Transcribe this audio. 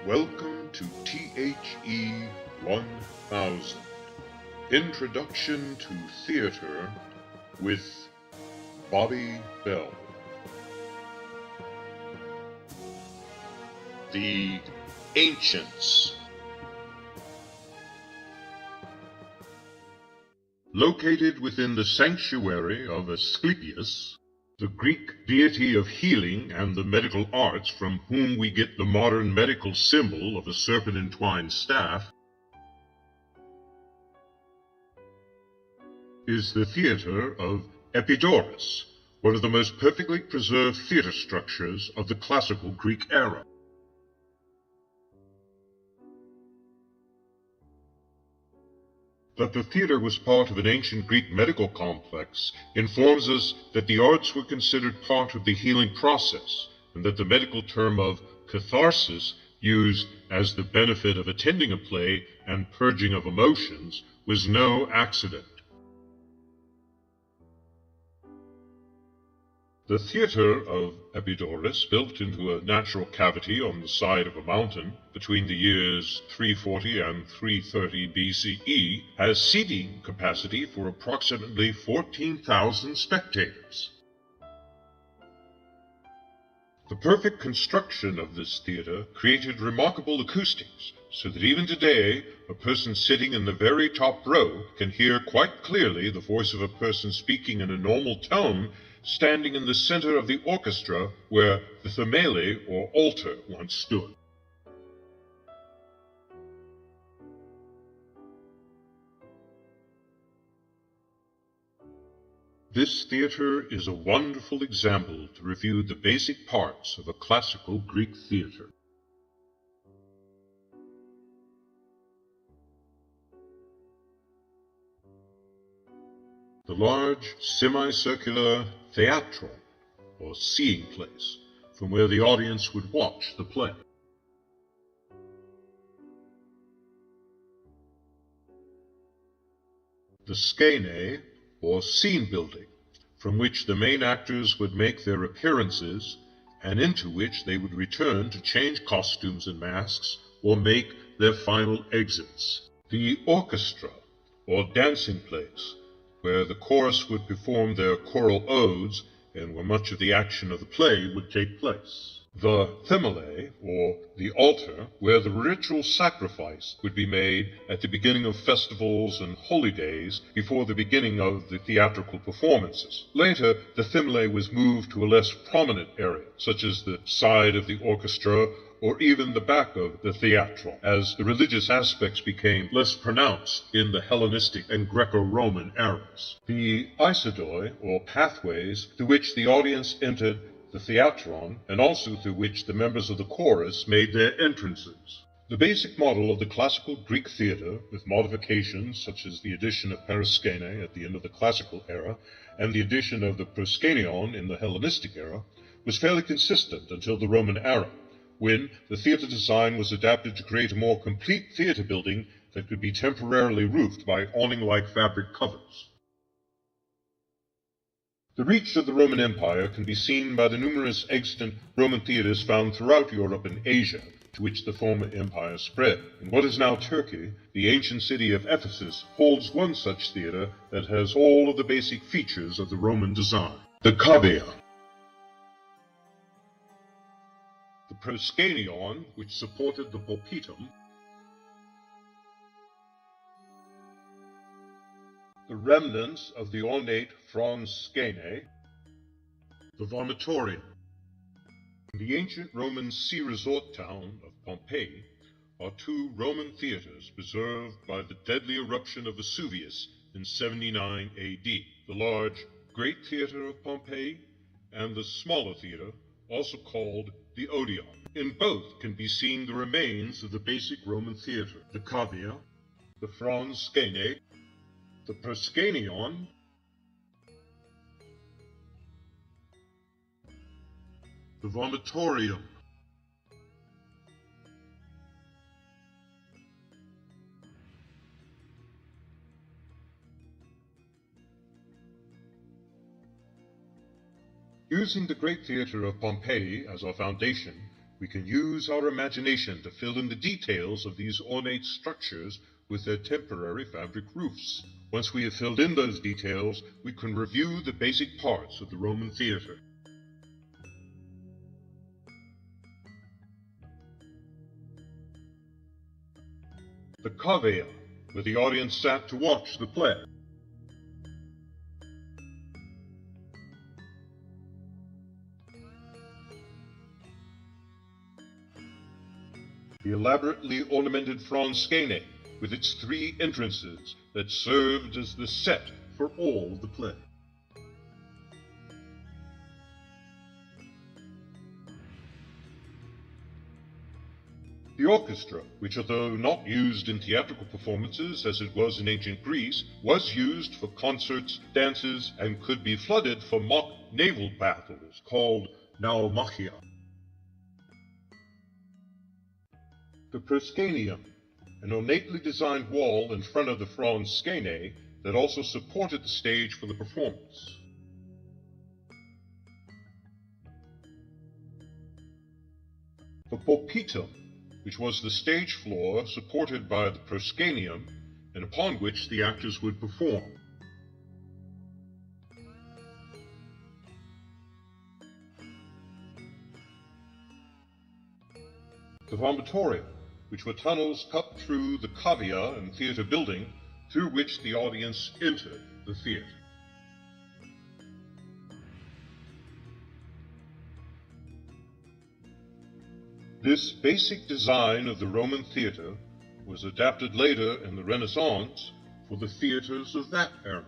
Welcome to THE 1000, Introduction to Theater with Bobby Bell. The Ancients. Located within the sanctuary of Asclepius, the Greek deity of healing and the medical arts from whom we get the modern medical symbol of a serpent-entwined staff, is the theater of Epidaurus, one of the most perfectly preserved theater structures of the classical Greek era. That the theater was part of an ancient Greek medical complex informs us that the arts were considered part of the healing process, and that the medical term of catharsis, used as the benefit of attending a play and purging of emotions, was no accident. The theater of Epidaurus, built into a natural cavity on the side of a mountain between the years 340 and 330 BCE, has seating capacity for approximately 14,000 spectators. The perfect construction of this theater created remarkable acoustics, so that even today a person sitting in the very top row can hear quite clearly the voice of a person speaking in a normal tone standing in the center of the orchestra where the themele, or altar, once stood. This theater is a wonderful example to review the basic parts of a classical Greek theater. The large semicircular theatron, or seeing place, from where the audience would watch the play. The skene, or scene building, from which the main actors would make their appearances, and into which they would return to change costumes and masks, or make their final exits. The orchestra, or dancing place, where the chorus would perform their choral odes, and where much of the action of the play would take place. The themele, or the altar, where the ritual sacrifice would be made at the beginning of festivals and holy days before the beginning of the theatrical performances. Later, the themele was moved to a less prominent area, such as the side of the orchestra or even the back of the theatron, as the religious aspects became less pronounced in the Hellenistic and Greco-Roman eras. The eisodoi, or pathways, through which the audience entered the theatron, and also through which the members of the chorus made their entrances. The basic model of the classical Greek theater, with modifications such as the addition of periskene at the end of the classical era, and the addition of the proskenion in the Hellenistic era, was fairly consistent until the Roman era, when the theater design was adapted to create a more complete theater building that could be temporarily roofed by awning-like fabric covers. The reach of the Roman Empire can be seen by the numerous extant Roman theaters found throughout Europe and Asia, to which the former empire spread. In what is now Turkey, the ancient city of Ephesus holds one such theater that has all of the basic features of the Roman design. The cavea. The proskenion, which supported the pulpitum, the remnants of the ornate frons skene, the vomitorium. In the ancient Roman sea resort town of Pompeii are two Roman theaters preserved by the deadly eruption of Vesuvius in 79 AD, the large Great Theater of Pompeii and the smaller theater, also called the Odeon. In both can be seen the remains of the basic Roman theater, the cavea, the frons skene, the proskenion, the vomitorium. Using the Great Theater of Pompeii as our foundation, We can use our imagination to fill in the details of these ornate structures with their temporary fabric roofs. Once we have filled in those details, we can review the basic parts of the Roman theater. The cavea, where the audience sat to watch the play. The elaborately ornamented fronskene, with its 3 entrances that served as the set for all the play. The orchestra, which although not used in theatrical performances as it was in ancient Greece, was used for concerts, dances, and could be flooded for mock naval battles called naumachia. The proscenium, an ornately designed wall in front of the fronskene that also supported the stage for the performance. The pulpitum, which was the stage floor supported by the proscenium and upon which the actors would perform. The vomitorium, which were tunnels cut through the cavea and theater building through which the audience entered the theater. This basic design of the Roman theater was adapted later in the Renaissance for the theaters of that era.